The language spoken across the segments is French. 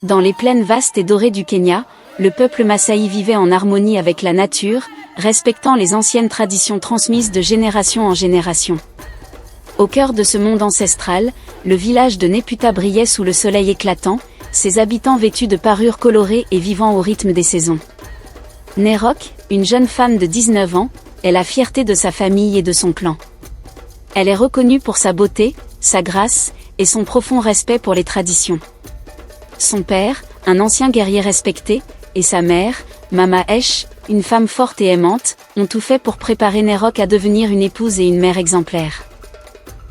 Dans les plaines vastes et dorées du Kenya, le peuple Maasai vivait en harmonie avec la nature, respectant les anciennes traditions transmises de génération en génération. Au cœur de ce monde ancestral, le village de Neputa brillait sous le soleil éclatant, ses habitants vêtus de parures colorées et vivant au rythme des saisons. Nerok, une jeune femme de 19 ans, est la fierté de sa famille et de son clan. Elle est reconnue pour sa beauté, sa grâce, et son profond respect pour les traditions. Son père, un ancien guerrier respecté, et sa mère, Mama Esh, une femme forte et aimante, ont tout fait pour préparer Nerok à devenir une épouse et une mère exemplaire.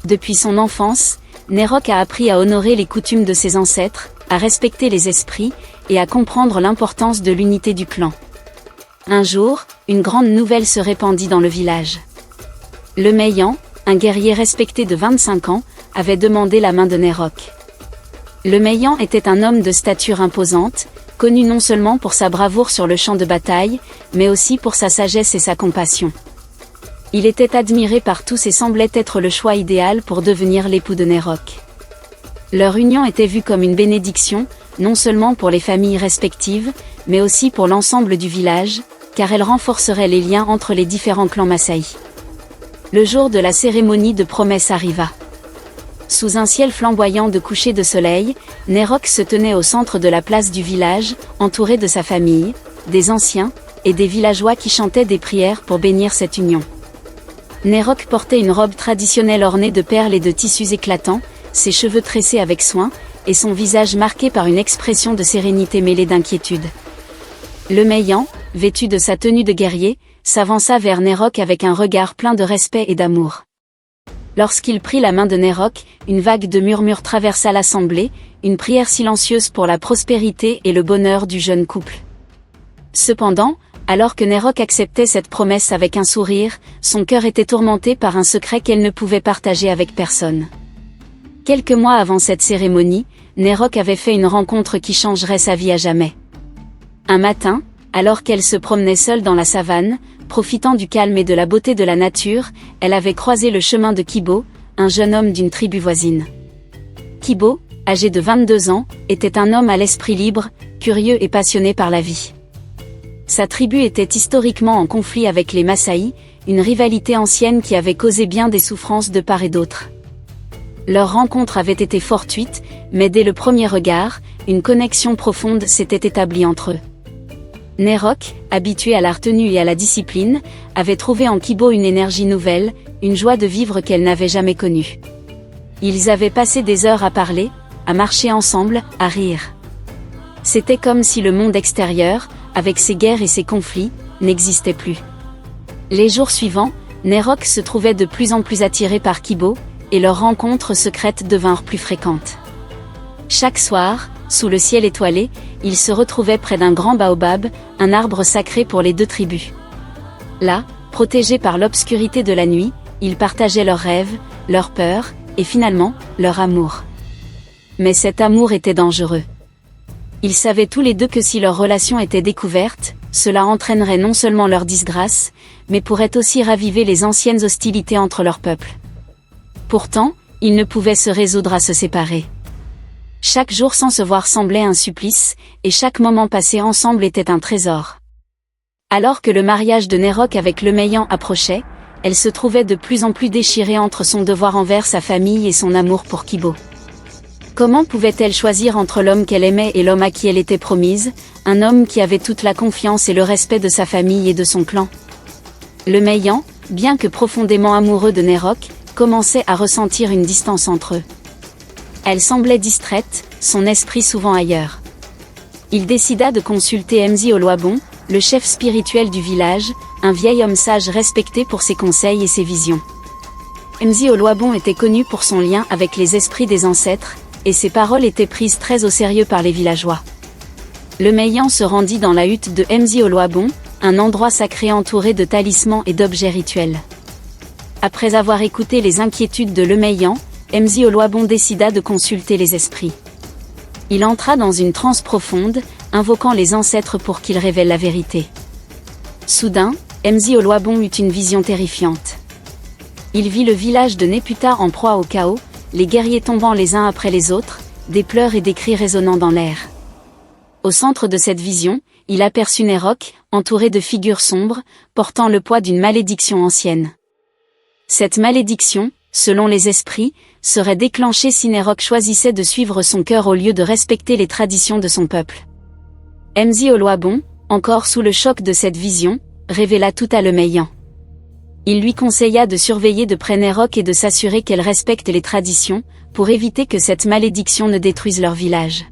Depuis son enfance, Nerok a appris à honorer les coutumes de ses ancêtres, à respecter les esprits, et à comprendre l'importance de l'unité du clan. Un jour, une grande nouvelle se répandit dans le village. Le Meyan, un guerrier respecté de 25 ans, avait demandé la main de Nerok. Le Meyan était un homme de stature imposante, connu non seulement pour sa bravoure sur le champ de bataille, mais aussi pour sa sagesse et sa compassion. Il était admiré par tous et semblait être le choix idéal pour devenir l'époux de Nerok. Leur union était vue comme une bénédiction, non seulement pour les familles respectives, mais aussi pour l'ensemble du village, car elle renforcerait les liens entre les différents clans Maasai. Le jour de la cérémonie de promesse arriva. Sous un ciel flamboyant de coucher de soleil, Nerok se tenait au centre de la place du village, entouré de sa famille, des anciens, et des villageois qui chantaient des prières pour bénir cette union. Nerok portait une robe traditionnelle ornée de perles et de tissus éclatants, ses cheveux tressés avec soin, et son visage marqué par une expression de sérénité mêlée d'inquiétude. Le Meyan, vêtu de sa tenue de guerrier, s'avança vers Nerok avec un regard plein de respect et d'amour. Lorsqu'il prit la main de Nerok, une vague de murmures traversa l'assemblée, une prière silencieuse pour la prospérité et le bonheur du jeune couple. Cependant, alors que Nerok acceptait cette promesse avec un sourire, son cœur était tourmenté par un secret qu'elle ne pouvait partager avec personne. Quelques mois avant cette cérémonie, Nerok avait fait une rencontre qui changerait sa vie à jamais. Un matin, alors qu'elle se promenait seule dans la savane, profitant du calme et de la beauté de la nature, elle avait croisé le chemin de Kibo, un jeune homme d'une tribu voisine. Kibo, âgé de 22 ans, était un homme à l'esprit libre, curieux et passionné par la vie. Sa tribu était historiquement en conflit avec les Maasai, une rivalité ancienne qui avait causé bien des souffrances de part et d'autre. Leur rencontre avait été fortuite, mais dès le premier regard, une connexion profonde s'était établie entre eux. Nerok, habitué à la retenue et à la discipline, avait trouvé en Kibo une énergie nouvelle, une joie de vivre qu'elle n'avait jamais connue. Ils avaient passé des heures à parler, à marcher ensemble, à rire. C'était comme si le monde extérieur, avec ses guerres et ses conflits, n'existait plus. Les jours suivants, Nerok se trouvait de plus en plus attiré par Kibo, et leurs rencontres secrètes devinrent plus fréquentes. Chaque soir, sous le ciel étoilé, ils se retrouvaient près d'un grand baobab, un arbre sacré pour les deux tribus. Là, protégés par l'obscurité de la nuit, ils partageaient leurs rêves, leurs peurs, et finalement, leur amour. Mais cet amour était dangereux. Ils savaient tous les deux que si leur relation était découverte, cela entraînerait non seulement leur disgrâce, mais pourrait aussi raviver les anciennes hostilités entre leurs peuples. Pourtant, ils ne pouvaient se résoudre à se séparer. Chaque jour sans se voir semblait un supplice, et chaque moment passé ensemble était un trésor. Alors que le mariage de Nerok avec le Meyan approchait, elle se trouvait de plus en plus déchirée entre son devoir envers sa famille et son amour pour Kibo. Comment pouvait-elle choisir entre l'homme qu'elle aimait et l'homme à qui elle était promise, un homme qui avait toute la confiance et le respect de sa famille et de son clan? Le Meyan, bien que profondément amoureux de Nerok, commençait à ressentir une distance entre eux. Elle semblait distraite, son esprit souvent ailleurs. Il décida de consulter Mzi Oluwabon, le chef spirituel du village, un vieil homme sage respecté pour ses conseils et ses visions. Mzi Oluwabon était connu pour son lien avec les esprits des ancêtres, et ses paroles étaient prises très au sérieux par les villageois. Le Meyan se rendit dans la hutte de Mzi Oluwabon, un endroit sacré entouré de talismans et d'objets rituels. Après avoir écouté les inquiétudes de Le Meyan, Mzi Oluwabon décida de consulter les esprits. Il entra dans une transe profonde, invoquant les ancêtres pour qu'ils révèlent la vérité. Soudain, Mzi Oluwabon eut une vision terrifiante. Il vit le village de Neputa en proie au chaos, les guerriers tombant les uns après les autres, des pleurs et des cris résonnant dans l'air. Au centre de cette vision, il aperçut Nerok, entouré de figures sombres, portant le poids d'une malédiction ancienne. Cette malédiction, selon les esprits, serait déclenchée si Nerok choisissait de suivre son cœur au lieu de respecter les traditions de son peuple. Mzi Oluwabon, encore sous le choc de cette vision, révéla tout à Lemeillan. Il lui conseilla de surveiller de près Nerok et de s'assurer qu'elle respecte les traditions, pour éviter que cette malédiction ne détruise leur village.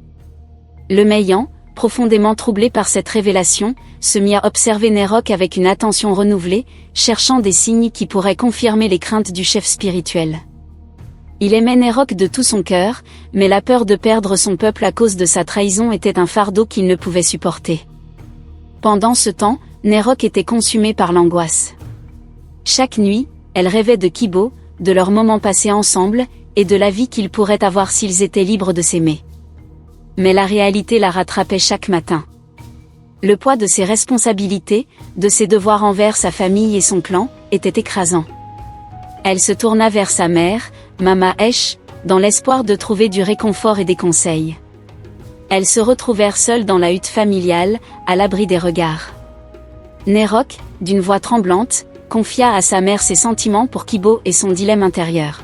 Lemeillan, profondément troublé par cette révélation, se mit à observer Nerok avec une attention renouvelée, cherchant des signes qui pourraient confirmer les craintes du chef spirituel. Il aimait Nerok de tout son cœur, mais la peur de perdre son peuple à cause de sa trahison était un fardeau qu'il ne pouvait supporter. Pendant ce temps, Nerok était consumé par l'angoisse. Chaque nuit, elle rêvait de Kibo, de leurs moments passés ensemble, et de la vie qu'ils pourraient avoir s'ils étaient libres de s'aimer. Mais la réalité la rattrapait chaque matin. Le poids de ses responsabilités, de ses devoirs envers sa famille et son clan, était écrasant. Elle se tourna vers sa mère, Mama Esh, dans l'espoir de trouver du réconfort et des conseils. Elles se retrouvèrent seules dans la hutte familiale, à l'abri des regards. Nerok, d'une voix tremblante, confia à sa mère ses sentiments pour Kibo et son dilemme intérieur.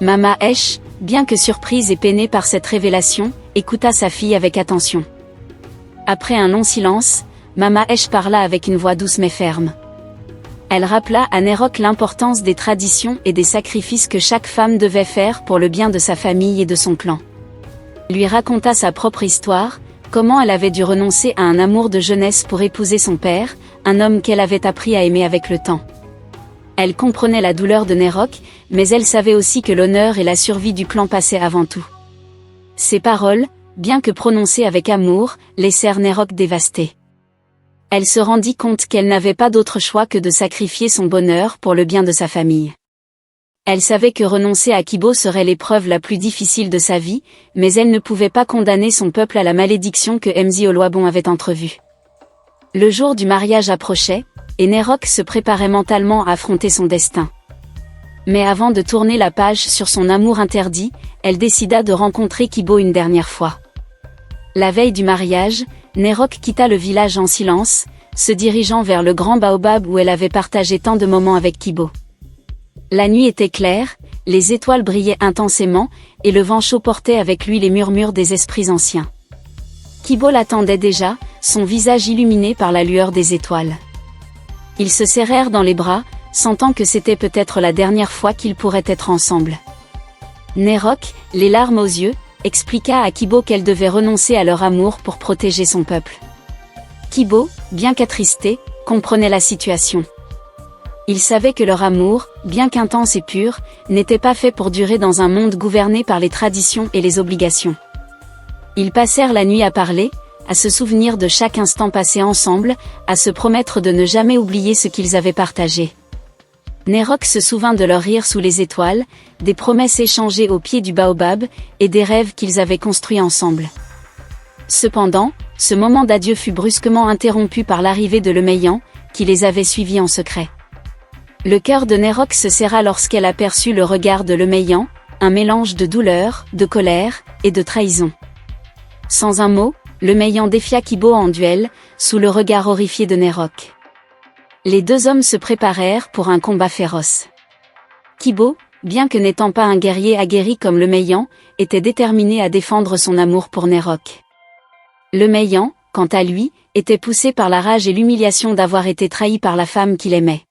Mama Esh, bien que surprise et peinée par cette révélation, écouta sa fille avec attention. Après un long silence, Mama Esh parla avec une voix douce mais ferme. Elle rappela à Nerok l'importance des traditions et des sacrifices que chaque femme devait faire pour le bien de sa famille et de son clan. Lui raconta sa propre histoire, comment elle avait dû renoncer à un amour de jeunesse pour épouser son père, un homme qu'elle avait appris à aimer avec le temps. Elle comprenait la douleur de Nerok, mais elle savait aussi que l'honneur et la survie du clan passaient avant tout. Ces paroles, bien que prononcées avec amour, laissèrent Nerok dévasté. Elle se rendit compte qu'elle n'avait pas d'autre choix que de sacrifier son bonheur pour le bien de sa famille. Elle savait que renoncer à Kibo serait l'épreuve la plus difficile de sa vie, mais elle ne pouvait pas condamner son peuple à la malédiction que Mzi Oluwabon avait entrevue. Le jour du mariage approchait, et Nerok se préparait mentalement à affronter son destin. Mais avant de tourner la page sur son amour interdit, elle décida de rencontrer Kibo une dernière fois. La veille du mariage, Nerok quitta le village en silence, se dirigeant vers le grand baobab où elle avait partagé tant de moments avec Kibo. La nuit était claire, les étoiles brillaient intensément, et le vent chaud portait avec lui les murmures des esprits anciens. Kibo l'attendait déjà, son visage illuminé par la lueur des étoiles. Ils se serrèrent dans les bras, sentant que c'était peut-être la dernière fois qu'ils pourraient être ensemble. Nerok, les larmes aux yeux, expliqua à Kibo qu'elle devait renoncer à leur amour pour protéger son peuple. Kibo, bien qu'attristé, comprenait la situation. Il savait que leur amour, bien qu'intense et pur, n'était pas fait pour durer dans un monde gouverné par les traditions et les obligations. Ils passèrent la nuit à parler, à se souvenir de chaque instant passé ensemble, à se promettre de ne jamais oublier ce qu'ils avaient partagé. Nerok se souvint de leur rire sous les étoiles, des promesses échangées au pied du baobab, et des rêves qu'ils avaient construits ensemble. Cependant, ce moment d'adieu fut brusquement interrompu par l'arrivée de Lemeillan, qui les avait suivis en secret. Le cœur de Nerok se serra lorsqu'elle aperçut le regard de Lemeillan, un mélange de douleur, de colère, et de trahison. Sans un mot, Lemeillan défia Kibo en duel, sous le regard horrifié de Nerok. Les deux hommes se préparèrent pour un combat féroce. Kibo, bien que n'étant pas un guerrier aguerri comme Lemeillan, était déterminé à défendre son amour pour Nerok. Lemeillan, quant à lui, était poussé par la rage et l'humiliation d'avoir été trahi par la femme qu'il aimait.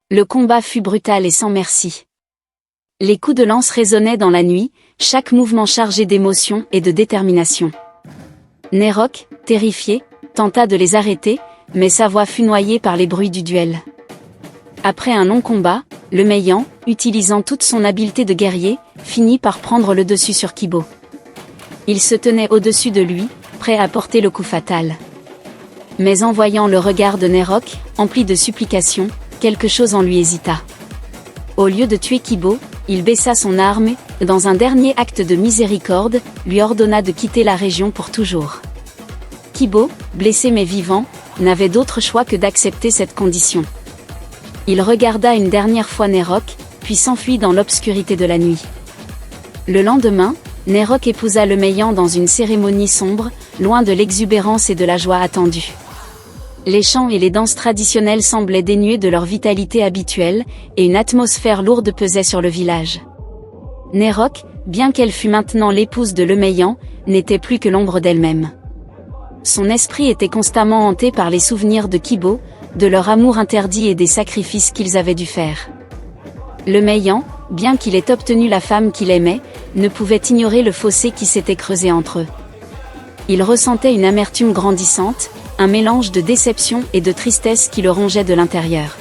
Le combat fut brutal et sans merci. Les coups de lance résonnaient dans la nuit, chaque mouvement chargé d'émotion et de détermination. Nerok, terrifié, tenta de les arrêter, mais sa voix fut noyée par les bruits du duel. Après un long combat, Lemeillan, utilisant toute son habileté de guerrier, finit par prendre le dessus sur Kibo. Il se tenait au-dessus de lui, prêt à porter le coup fatal. Mais en voyant le regard de Nerok, empli de supplications, quelque chose en lui hésita. Au lieu de tuer Kibo, il baissa son arme et, dans un dernier acte de miséricorde, lui ordonna de quitter la région pour toujours. Kibo, blessé mais vivant, n'avait d'autre choix que d'accepter cette condition. Il regarda une dernière fois Nerok, puis s'enfuit dans l'obscurité de la nuit. Le lendemain, Néroc épousa le Maian dans une cérémonie sombre, loin de l'exubérance et de la joie attendue. Les chants et les danses traditionnelles semblaient dénués de leur vitalité habituelle, et une atmosphère lourde pesait sur le village. Néroc, bien qu'elle fût maintenant l'épouse de Lemaian, n'était plus que l'ombre d'elle-même. Son esprit était constamment hanté par les souvenirs de Kibo, de leur amour interdit et des sacrifices qu'ils avaient dû faire. Lemaian, bien qu'il ait obtenu la femme qu'il aimait, ne pouvait ignorer le fossé qui s'était creusé entre eux. Il ressentait une amertume grandissante, un mélange de déception et de tristesse qui le rongeait de l'intérieur.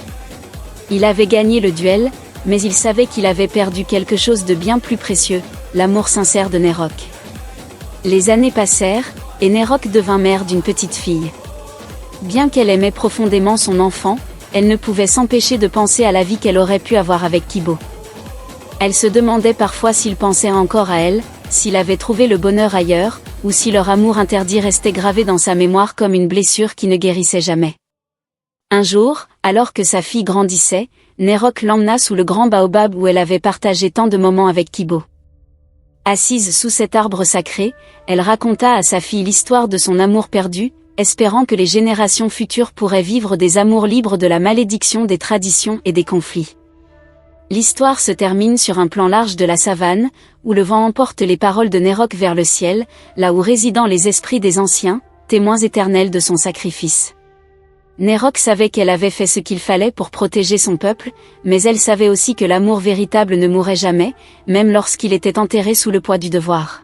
Il avait gagné le duel, mais il savait qu'il avait perdu quelque chose de bien plus précieux, l'amour sincère de Néroc. Les années passèrent, et Néroc devint mère d'une petite fille. Bien qu'elle aimait profondément son enfant, elle ne pouvait s'empêcher de penser à la vie qu'elle aurait pu avoir avec Kibo. Elle se demandait parfois s'il pensait encore à elle, s'il avait trouvé le bonheur ailleurs, ou si leur amour interdit restait gravé dans sa mémoire comme une blessure qui ne guérissait jamais. Un jour, alors que sa fille grandissait, Néroc l'emmena sous le grand baobab où elle avait partagé tant de moments avec Kibo. Assise sous cet arbre sacré, elle raconta à sa fille l'histoire de son amour perdu, espérant que les générations futures pourraient vivre des amours libres de la malédiction des traditions et des conflits. L'histoire se termine sur un plan large de la savane, où le vent emporte les paroles de Néroc vers le ciel, là où résident les esprits des anciens, témoins éternels de son sacrifice. Néroc savait qu'elle avait fait ce qu'il fallait pour protéger son peuple, mais elle savait aussi que l'amour véritable ne mourrait jamais, même lorsqu'il était enterré sous le poids du devoir.